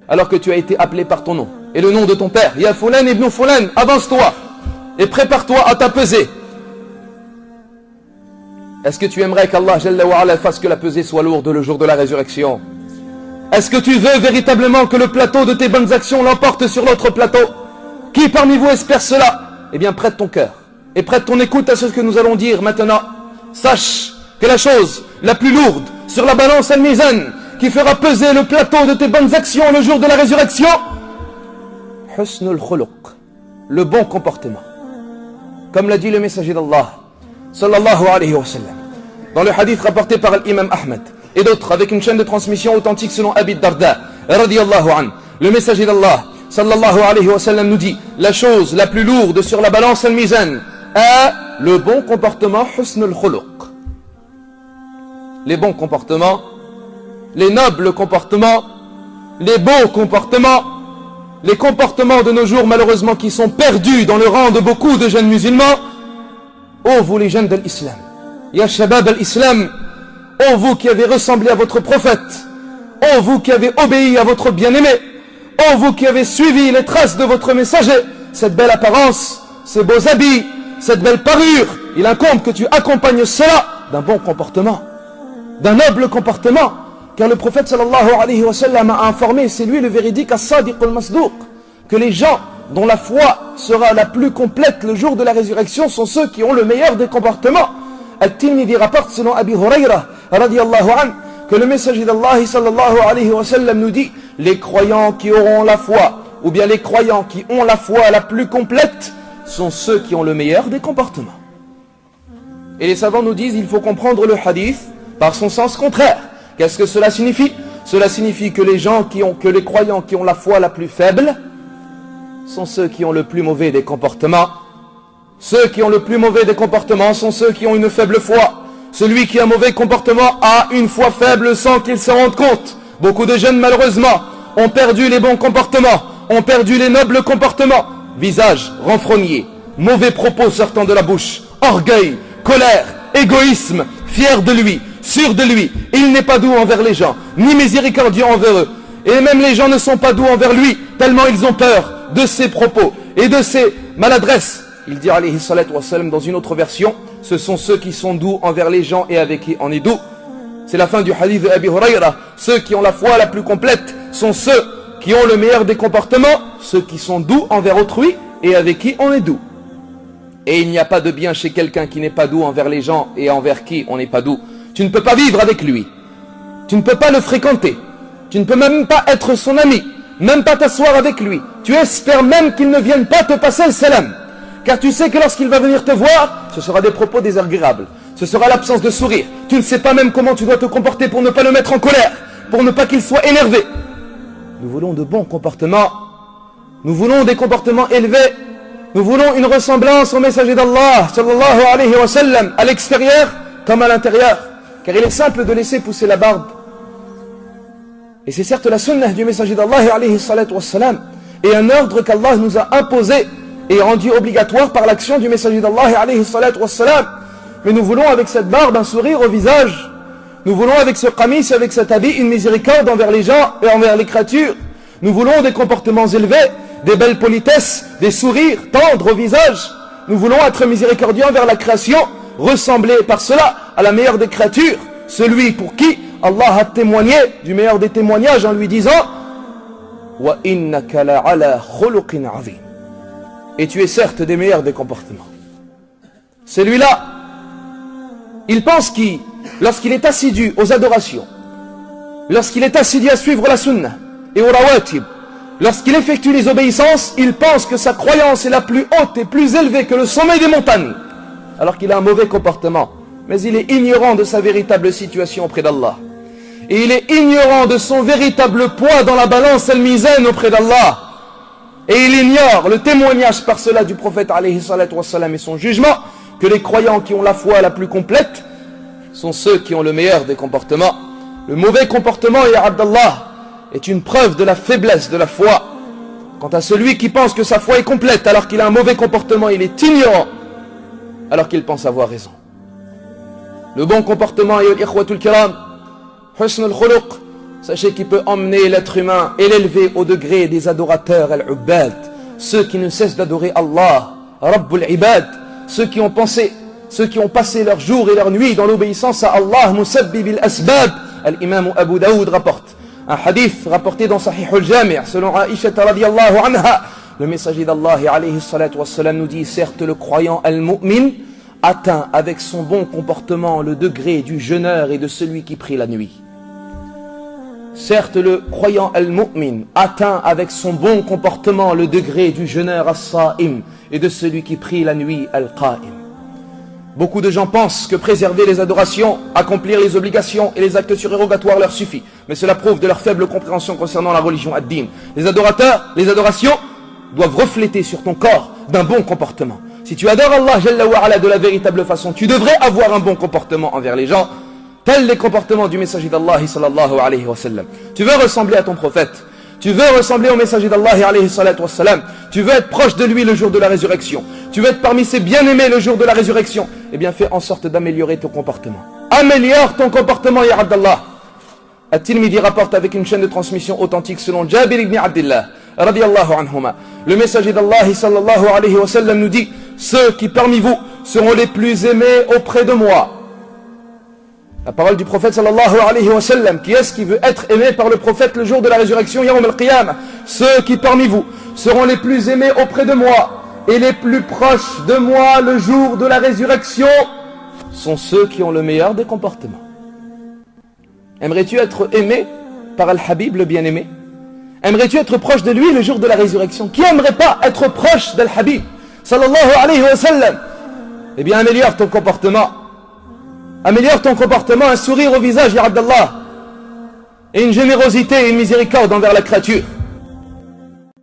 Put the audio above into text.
alors que tu as été appelé par ton nom et le nom de ton père. Ya Fulan ibn Fulan, avance-toi et prépare-toi à ta pesée. Est-ce que tu aimerais qu'Allah Jalla wa Ala fasse que la pesée soit lourde le jour de la résurrection? Est-ce que tu veux véritablement que le plateau de tes bonnes actions l'emporte sur l'autre plateau? Qui parmi vous espère cela? Eh bien, prête ton cœur et prête ton écoute à ce que nous allons dire maintenant. Sache que la chose la plus lourde sur la balance al-mizan qui fera peser le plateau de tes bonnes actions le jour de la résurrection, husnul khuluq, le bon comportement. Comme l'a dit le messager d'Allah sallallahu alayhi wa sallam dans le hadith rapporté par l'imam Ahmed et d'autres avec une chaîne de transmission authentique selon Abi Darda radiyallahu anhu, le messager d'Allah sallallahu alayhi wa sallam nous dit: la chose la plus lourde sur la balance al-mizan est le bon comportement, husnul khuluq. Les bons comportements, les nobles comportements, les beaux comportements, les comportements de nos jours malheureusement qui sont perdus dans le rang de beaucoup de jeunes musulmans. Oh vous les jeunes de l'islam, ya shabab al-islam, oh vous qui avez ressemblé à votre prophète, oh vous qui avez obéi à votre bien-aimé, oh vous qui avez suivi les traces de votre messager, cette belle apparence, ces beaux habits, cette belle parure, il incombe que tu accompagnes cela d'un bon comportement, d'un noble comportement, car le prophète sallallahu alayhi wa sallam a informé, c'est lui le véridique as-sadiq al-masdouq, que les gens dont la foi sera la plus complète le jour de la résurrection sont ceux qui ont le meilleur des comportements. At-Tirmidhi rapporte selon Abi Huraira radiyallahu anhu que le messager d'Allah sallallahu alayhi wa sallam nous dit: les croyants qui auront la foi, ou bien les croyants qui ont la foi la plus complète, sont ceux qui ont le meilleur des comportements. Et les savants nous disent: il faut comprendre le hadith par son sens contraire. Qu'est-ce que cela signifie? Cela signifie que les croyants qui ont la foi la plus faible sont ceux qui ont le plus mauvais des comportements. Ceux qui ont le plus mauvais des comportements sont ceux qui ont une faible foi. Celui qui a un mauvais comportement a une foi faible sans qu'il se rende compte. Beaucoup de jeunes malheureusement ont perdu les bons comportements, ont perdu les nobles comportements. Visage renfrogné, mauvais propos sortant de la bouche, orgueil, colère, égoïsme, fier de lui, sûr de lui. Il n'est pas doux envers les gens, ni miséricordieux envers eux. Et même les gens ne sont pas doux envers lui, tellement ils ont peur de ses propos et de ses maladresses. Il dit alayhi salatu wassalam dans une autre version: ce sont ceux qui sont doux envers les gens et avec qui on est doux. C'est la fin du hadith de Abi Huraira. Ceux qui ont la foi la plus complète sont ceux qui ont le meilleur des comportements, ceux qui sont doux envers autrui et avec qui on est doux. Et il n'y a pas de bien chez quelqu'un qui n'est pas doux envers les gens et envers qui on n'est pas doux. Tu ne peux pas vivre avec lui, tu ne peux pas le fréquenter, tu ne peux même pas être son ami, même pas t'asseoir avec lui. Tu espères même qu'il ne vienne pas te passer le salam, car tu sais que lorsqu'il va venir te voir, ce sera des propos désagréables, ce sera l'absence de sourire. Tu ne sais pas même comment tu dois te comporter pour ne pas le mettre en colère, pour ne pas qu'il soit énervé. Nous voulons de bons comportements, nous voulons des comportements élevés, nous voulons une ressemblance au messager d'Allah sallallahu alayhi wa sallam, à l'extérieur comme à l'intérieur, car il est simple de laisser pousser la barbe. Et c'est certes la sunnah du messager d'Allah alayhi salatu wassalam, et un ordre qu'Allah nous a imposé et rendu obligatoire par l'action du messager d'Allah alayhi salatu wassalam. Mais nous voulons avec cette barbe un sourire au visage, nous voulons avec ce qamis, avec cet habit, une miséricorde envers les gens et envers les créatures. Nous voulons des comportements élevés, des belles politesses, des sourires tendres au visage. Nous voulons être miséricordieux envers la création, ressembler par cela à la meilleure des créatures, celui pour qui Allah a témoigné du meilleur des témoignages en lui disant: wa innaka la'ala khuluqin 'azim. Et tu es certes des meilleurs des comportements. Celui-là, il pense qu'il, lorsqu'il est assidu aux adorations, lorsqu'il est assidu à suivre la sunnah et au rawatib, lorsqu'il effectue les obéissances, il pense que sa croyance est la plus haute et plus élevée que le sommet des montagnes, alors qu'il a un mauvais comportement. Mais il est ignorant de sa véritable situation auprès d'Allah. Et il est ignorant de son véritable poids dans la balance al-mizan auprès d'Allah. Et il ignore le témoignage par cela du prophète alayhi salatu wassalam et son jugement, que les croyants qui ont la foi la plus complète sont ceux qui ont le meilleur des comportements. Le mauvais comportement, ya Abdallah, est une preuve de la faiblesse de la foi. Quant à celui qui pense que sa foi est complète alors qu'il a un mauvais comportement, il est ignorant alors qu'il pense avoir raison. Le bon comportement, ya al-ikhwatul kiram, husnul khuluq, Sachez qu'il peut emmener l'être humain et l'élever au degré des adorateurs al-Ubbad, ceux qui ne cessent d'adorer Allah, Rabbul Ibad, ceux qui ont passé leurs jours et leurs nuits dans l'obéissance à Allah, Musabbib al-Asbab. Al-Imam Abu Daoud rapporte un hadith rapporté dans Sahih al-Jami' selon Aisha radiyallahu anha. Le messager d'Allah alayhi salatu wassalam nous dit: certes le croyant al-mu'min atteint avec son bon comportement le degré du jeûneur et de celui qui prie la nuit. Certes le croyant al-mu'min atteint avec son bon comportement le degré du jeûneur as-sa'im et de celui qui prie la nuit al-qa'im. Beaucoup de gens pensent que préserver les adorations, accomplir les obligations et les actes surérogatoires leur suffit. Mais cela prouve de leur faible compréhension concernant la religion ad-din. Les adorations doivent refléter sur ton corps d'un bon comportement. Si tu adores Allah Jalla wa Ala de la véritable façon, tu devrais avoir un bon comportement envers les gens, tels les comportements du messager d'Allah sallallahu alayhi wa sallam. Tu veux ressembler à ton prophète, tu veux ressembler au messager d'Allah alayhi salatu wa sallam, tu veux être proche de lui le jour de la résurrection, tu veux être parmi ses bien-aimés le jour de la résurrection, eh bien fais en sorte d'améliorer ton comportement. Améliore ton comportement, ya Abdallah. At-Tirmidhi rapporte avec une chaîne de transmission authentique selon Jabir ibn Abdillah radiyallahu anhuma. Le messager d'Allah sallallahu alayhi wa sallam nous dit: ceux qui parmi vous seront les plus aimés auprès de moi. La parole du prophète sallallahu alayhi wa sallam. Qui est-ce qui veut être aimé par le prophète le jour de la résurrection, Yawm al-Qiyamah? Ceux qui parmi vous seront les plus aimés auprès de moi et les plus proches de moi le jour de la résurrection sont ceux qui ont le meilleur des comportements. Aimerais-tu être aimé par Al-Habib, le bien-aimé? Aimerais-tu être proche de lui le jour de la résurrection? Qui aimerait pas être proche d'Al-Habib sallallahu alayhi wa sallam? Eh bien améliore ton comportement. Améliore ton comportement, un sourire au visage, ya Abdallah, et une générosité et une miséricorde envers la créature.